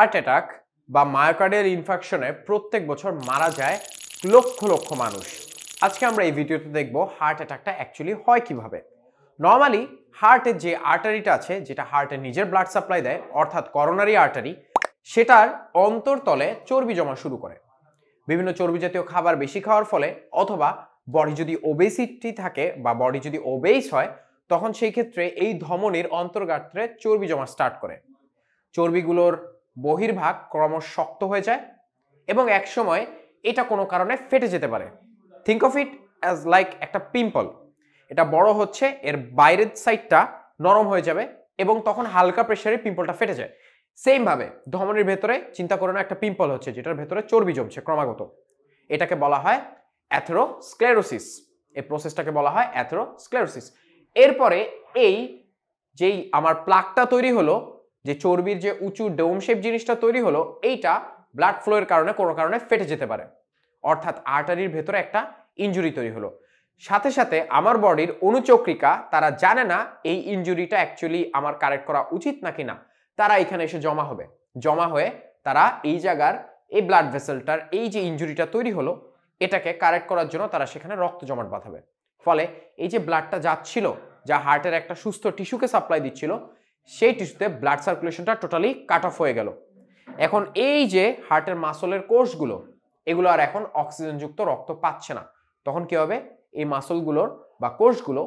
Heart attack বা myocardial ইনফার্কশনে প্রত্যেক বছর মারা যায় লক্ষ লক্ষ মানুষ। আজকে আমরা এই ভিডিওতে দেখব হার্ট অ্যাটাকটা অ্যাকচুয়ালি হয় কিভাবে। নর্মালি হার্টের যে আর্টারিটা আছে, যেটা হার্টের নিজের ব্লাড সাপ্লাই দেয়, অর্থাৎ করোনারি আর্টারি, সেটার অন্তরতলে চর্বি জমা শুরু করে। বিভিন্ন চর্বি জাতীয় খাবার বেশি খাওয়ার ফলে, অথবা বডি যদি ওবেসিটি থাকে বা বডি যদি ওবেস হয়, তখন সেই ক্ষেত্রে এই ধমনীর অন্তর্গাত্রে চর্বি জমা স্টার্ট করে। চর্বিগুলোর বহির্ভাগ ক্রমশ শক্ত হয়ে যায় এবং একসময় এটা কোনো কারণে ফেটে যেতে পারে। Think of it as like একটা পিম্পল। এটা বড় হচ্ছে, এর বাইরের সাইডটা নরম হয়ে যাবে এবং তখন হালকা প্রেসারে পিম্পলটা ফেটে যায়। সেম ভাবে ধমনীর ভেতরে চিন্তা করো না, একটা পিম্পল হচ্ছে যেটার ভেতরে চর্বি জমছে ক্রমাগত। এটাকে বলা হয় অ্যাথেরোস্ক্লেরোসিস। এই প্রসেসটাকে বলা হয় অ্যাথেরোস্ক্লেরোসিস। এরপরে এই যেই আমার প্লাকটা তৈরি হলো, যে চর্বির যে উঁচু ডোম শেপ জিনিসটা তৈরি হলো, এইটা ব্লাড ফ্লো এর কারণে কোনো কারণে ফেটে যেতে পারে, অর্থাৎ আর্টারির ভেতরে একটা ইনজুরি তৈরি হলো। সাথে সাথে আমার বডির অনুচক্রিকা তারা জানে না এই ইনজুরিটা অ্যাকচুয়ালি আমার কারেক্ট করা উচিত নাকি না, তারা এখানে এসে জমা হয়ে তারা এই জায়গার এই ব্লাড ভেসেলটার এই যে ইনজুরিটা তৈরি হলো এটাকে কারেক্ট করার জন্য তারা সেখানে রক্ত জমাট বাঁধাবে। ফলে এই যে ব্লাডটা যাচ্ছিল, যা হার্টের একটা সুস্থ টিস্যুকে সাপ্লাই দিচ্ছিল, সেই টিস্যুতে ব্লাড সার্কুলেশনটা টোটালি কাট অফ হয়ে গেল। এখন এই যে হার্টের মাসলের কোষগুলো, এগুলো আর এখন অক্সিজেনযুক্ত রক্ত পাচ্ছে না। তখন কি হবে? এই মাসলগুলোর বা কোষগুলো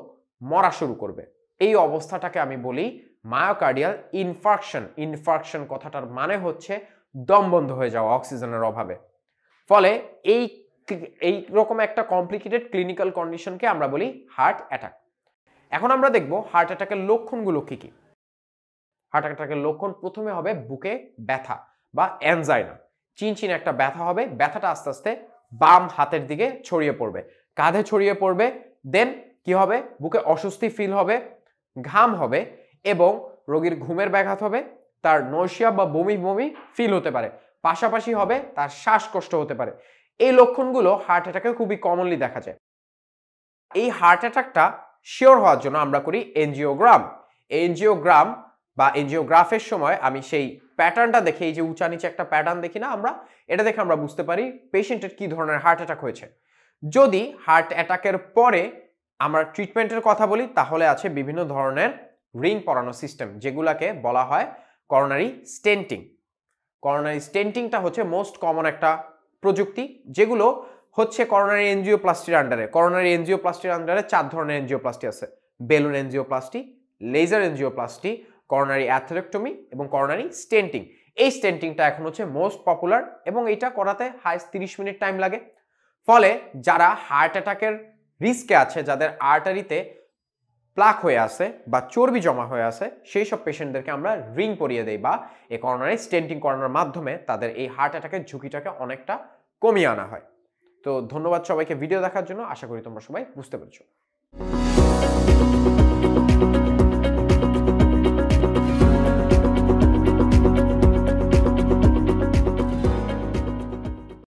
মরা শুরু করবে। এই অবস্থাটাকে আমি বলি মায়োকার্ডিয়াল ইনফার্কশন। ইনফার্কশন কথাটার মানে হচ্ছে দম বন্ধ হয়ে যাওয়া অক্সিজেনের অভাবে। ফলে এই রকম একটা কমপ্লিকেটেড ক্লিনিক্যাল কন্ডিশনকে আমরা বলি হার্ট অ্যাটাক। এখন আমরা দেখব হার্ট অ্যাটাকের লক্ষণগুলো কি কি। হার্ট অ্যাটাকের লক্ষণ প্রথমে হবে বুকে ব্যথা বা অ্যানজাইনা। চিনচিন একটা ব্যথা হবে, ব্যথাটা আস্তে আস্তে বাম হাতের দিকে ছড়িয়ে পড়বে, কাঁধে ছড়িয়ে পড়বে। দেন কি হবে? বুকে অস্বস্তি ফিল হবে, ঘাম হবে এবং রোগীর ঘুমের ব্যাঘাত হবে, তার নৌশিয়া বা বমি বমি ফিল হতে পারে, পাশাপাশি হবে তার শ্বাসকষ্ট হতে পারে। এই লক্ষণগুলো হার্ট অ্যাটাকে খুবই কমনলি দেখা যায়। এই হার্ট অ্যাটাকটা শিওর হওয়ার জন্য আমরা করি এনজিওগ্রাম। এনজিওগ্রাম বা এনজিওগ্রাফের সময় আমি সেই প্যাটার্নটা দেখে, এই যে উঁচা নিচে একটা প্যাটার্ন দেখি না আমরা, এটা দেখে আমরা বুঝতে পারি পেশেন্টের কি ধরনের হার্ট অ্যাটাক হয়েছে। যদি হার্ট অ্যাটাকের পরে আমরা ট্রিটমেন্টের কথা বলি, তাহলে আছে বিভিন্ন ধরনের রিং পরানো সিস্টেম, যেগুলাকে বলা হয় করোনারি স্টেন্টিং। করোনারি স্টেন্টিংটা হচ্ছে মোস্ট কমন একটা প্রযুক্তি, যেগুলো হচ্ছে করোনারি এনজিওপ্লাস্টির আন্ডারে। করোনারি এনজিওপ্লাস্টির আন্ডারে 4 ধরনের এনজিওপ্লাস্টি আছে: balloon angioplasty, laser angioplasty, coronary atherectomy এবং করোনারি স্টেন্টিং। এই স্টেন্টিংটা এখন হচ্ছে মোস্ট পপুলার এবং এটা করাতে হাইস্ট 30 মিনিট টাইম লাগে। ফলে যারা হার্ট অ্যাটাকের রিস্কে আছে, যাদের আর্টারিতে প্লাক হয়ে আছে বা চর্বি জমা হয়ে আছে, সেই সব পেশেন্টদেরকে আমরা রিং পরিয়ে দেই বা এই করোনারি স্টেন্টিং করানোর মাধ্যমে তাদের এই হার্ট অ্যাটাকের ঝুঁকিটাকে অনেকটা কমিয়ে আনা হয়। তো ধন্যবাদ সবাইকে ভিডিও দেখার জন্য। আশা করি তোমরা সবাই বুঝতে পেরেছো।